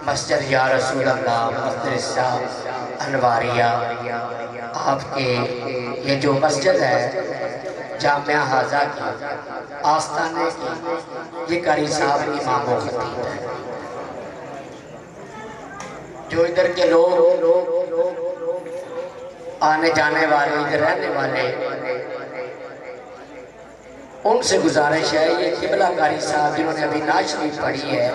مسجد یا رسول اللہ مدرسہ انواریہ آپ کے یہ جو مسجد ہے جامعہ حاضہ کی آستانے کی یہ قاری صاحب امام و خطیب ہے جو ادھر کے لوگ آنے جانے والے ادھر رہنے والے ان سے گزارش ہے یہ قبلہ قاری صاحب جنہوں نے ابھی نعت شریف پڑھی ہے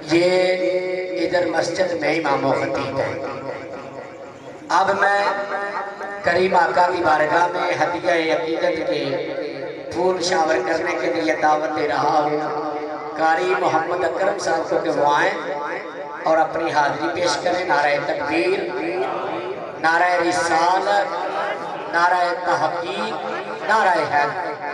یہ ادھر مسجد میں امام و خطیب ہے اب میں کریم آقا کی بارگاہ میں ہدیہ عقیدت کے پھول شاور کرنے کے لیے دعوت دے رہا ہوں قاری محمد اکرم صاحب کو کہ وہ آئیں اور اپنی حاضری پیش کریں نعرہ تکبیر نعرہ رسالت نعرہ تحقیق نعرہ حیدر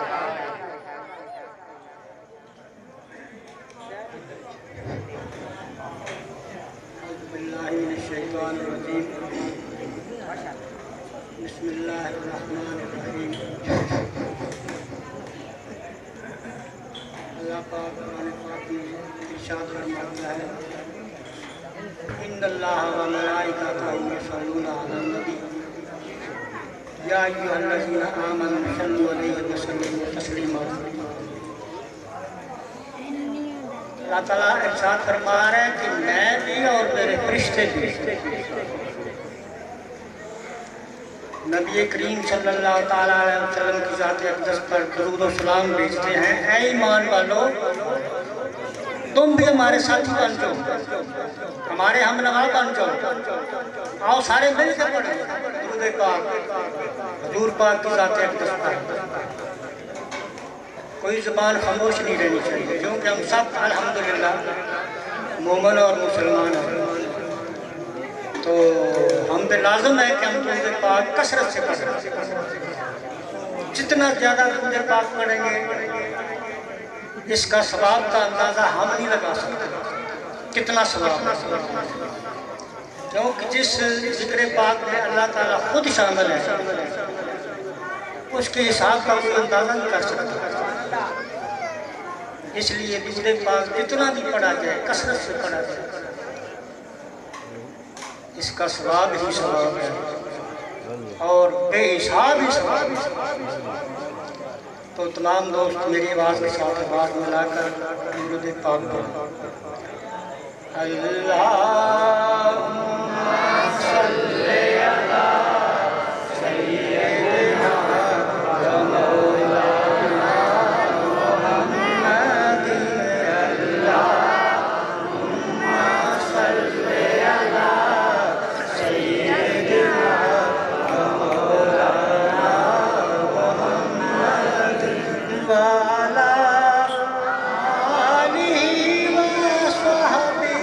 بسم اللہ الرحمن الرحیم اللہ پاک قرآن پاک میں ارشاد فرماتا ہے ان اللہ و ملائکتہ یصلون علی النبی یا ایھا الذین آمنوا صلوا علیہ وسلموا تسلیما اللہ تعالیٰ ارشاد فرما رہے ہیں کہ میں بھی اور میرے فرشتے بھی نبی کریم صلی اللہ تعالیٰ علیہ وسلم کی ذات اقدس پر درود و سلام بھیجتے ہیں اے ایمان والو تم بھی ہمارے ساتھی بن جاؤ ہمارے ہم نوا بن جاؤ آؤ سارے مل کر پڑھیں درود پاک حضور پاک کی ذات اقدس پر کوئی زبان خاموش نہیں رہنی چاہیے کیونکہ ہم سب الحمدللہ مومن اور مسلمان ہیں تو ہم پہ لازم ہے کہ ہم درود پاک کثرت سے پڑھیں جتنا زیادہ درود پاک پڑھیں گے اس کا ثواب کا اندازہ ہم نہیں لگا سکتے کتنا ثواب ہے کیونکہ جس ذکر پاک میں اللہ تعالیٰ خود شامل ہے اس کے حساب کا کوئی اندازہ نہیں کر سکتا اس لیے درود پاک جتنا بھی پڑھا جائے کثرت سے پڑھا جائے اس کا ثواب ہی ثواب ہے اور بے حساب ہی ثواب ہے تو تمام دوست میری آواز کے ساتھ آواز ملا کر درود پاک پڑھیں اللہم صلی علی سیدنا و مولانا محمد اللہم صلی علی سیدنا و مولانا محمد وعلی آلہ و صحبہ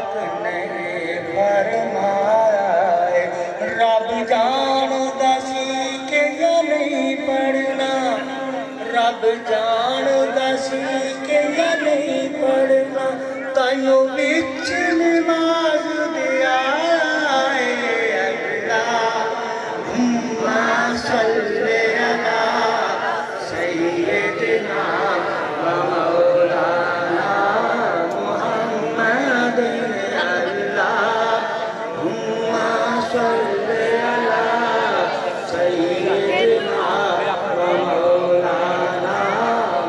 پاک نے فرمایا ہے رب جاندا سی کہ یا نہیں پڑھنا رب جاندا سی کہ یا نہیں پڑھنا تائیوں وچ نماز دیا اللہم صلی علی سیدنا و مولانا محمد اللہم صلی علی سیدنا و مولانا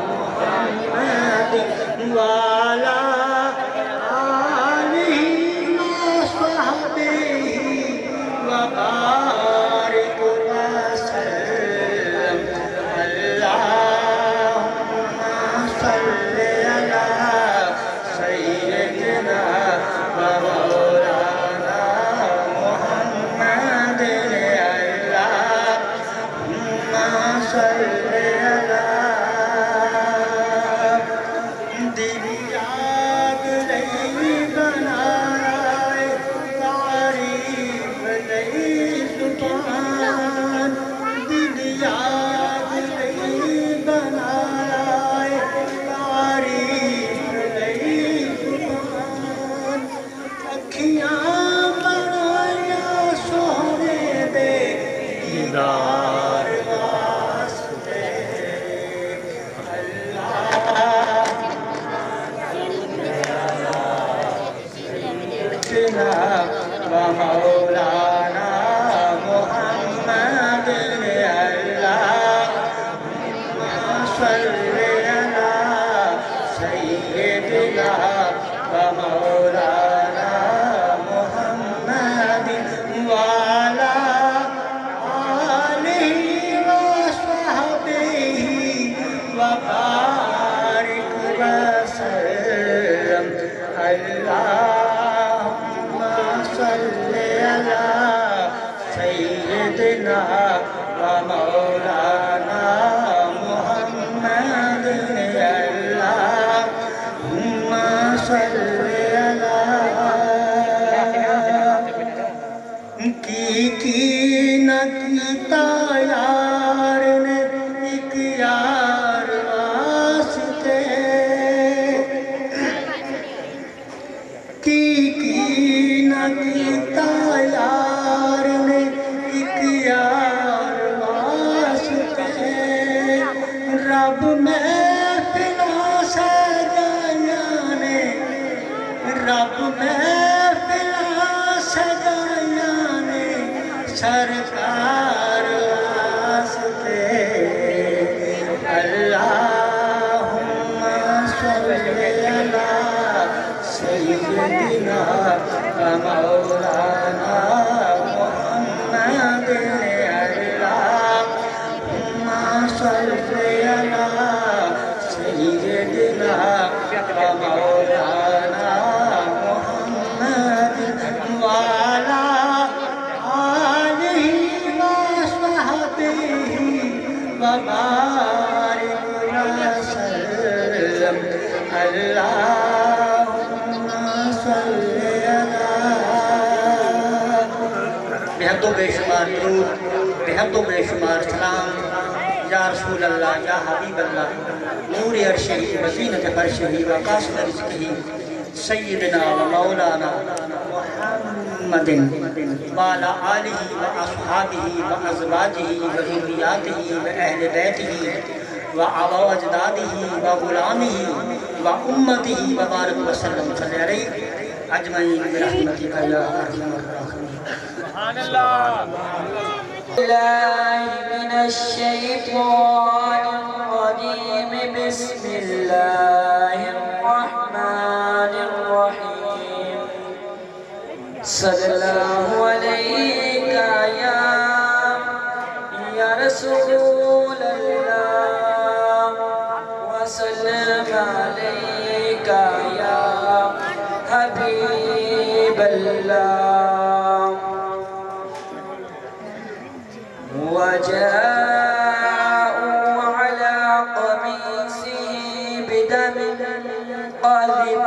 محمد وعلی آلہ وصحبہ وبارک وسلم اللہم صلی علی سیدنا و مولانا محمد اللہم صلی علی دل یاد نہیں بنائے تعریف نہیں زبان دل یاد نہیں بنائے تعریف نہیں زبان اکھیاں بنایا سونے دے دیدار واسطے و مولانا محمد اللہم صلی علی سیدنا و مولانا محمد وعلی آلہ وصحبہ وبارک وسلم اللہم صلی علی سیدنا و مولانا محمد اللہم صلی علی کی نہ کیتا یار نے ایک یار واسطے کی نہ کیتا یار نے ایک یار واسطے رب محفلاں سجائیاں نے رب محفلاں سجائیاں نے سرکار واسطے اللہم صلی علی سیدنا و مولانا محمد اللہم صلی علی سیدنا و مولانا محمد وعلی آلہ وصحبہ وبارک وسلم اللہم صلی علی بےحد و بے شمار درود بےحد و بے شمار سلام یا رسول اللہ یا حبیب اللہ نور عرشہ وزینت فرشہ وقاصد رزقہ سیدنا و مولانا محمد وعلی آلہ و اصحابہ و ازواجہ و ذریاتہ و اہل بیتہ و آباء و اجدادہ و غلامہ و امتہ و بارک وسلم صلی علیہ اجمعین برحمتک یا ارحم الراحمین سبحان اللہ من الشیطان الرجیم بسم اللہ الرحمن الرحیم صلی اللہ علیہ یا رسول اللہ وسلم علیہ یا حبیب اللہ وجاءوا على قميصه بدم قذب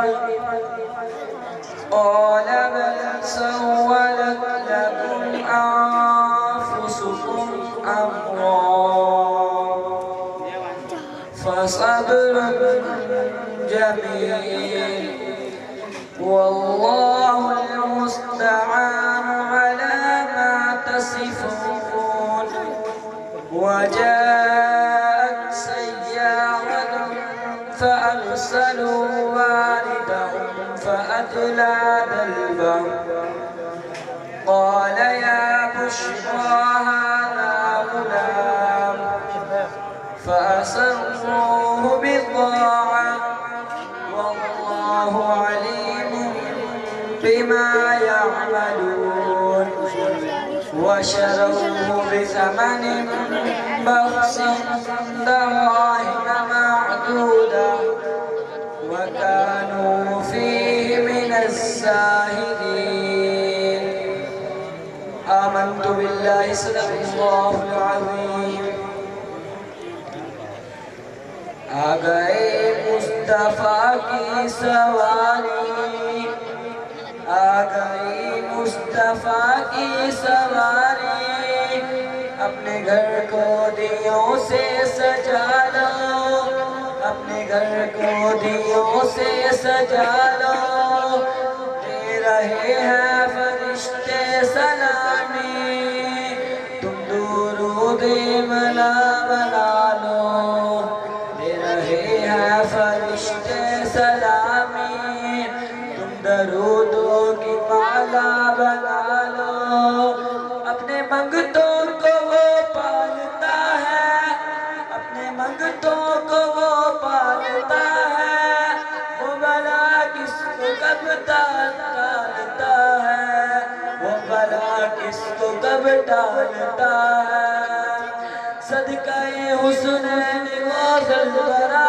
قال بل سولت لكم أنفسكم أمرا فصبر جميل والله المستعان على ما تصفون وجاءت سيارة فأرسلوا واردهم فأدلى دلوه قال يا بشرى هذا غلام فأسروه بضاعة والله عليم بما يعملون وشروه بثمن بخس دراهم معدودة وكانوا فيه من الزاهدين آمنت بالله صدق الله العظيم آ گئے مصطفیٰ کی سواری آ گئی مصطفیٰ کی سواری اپنے گھر کو دیوں سے سجا لو اپنے گھر کو دیوں سے سجا لو دے رہے ہیں فرشتے سلامی تم درود منا بنا لو دے رہے ہیں فرشتے سلامی تم درودوں کی مالا بنا لو اپنے منگتوں کو وہ پالتا ہے اپنے منگتوں کو وہ پالتا ہے وہ بلا کس کو کب ٹالتا ہے وہ بلا کس کو کب ٹالتا ہے صدقہ حسنین و ذوالبرا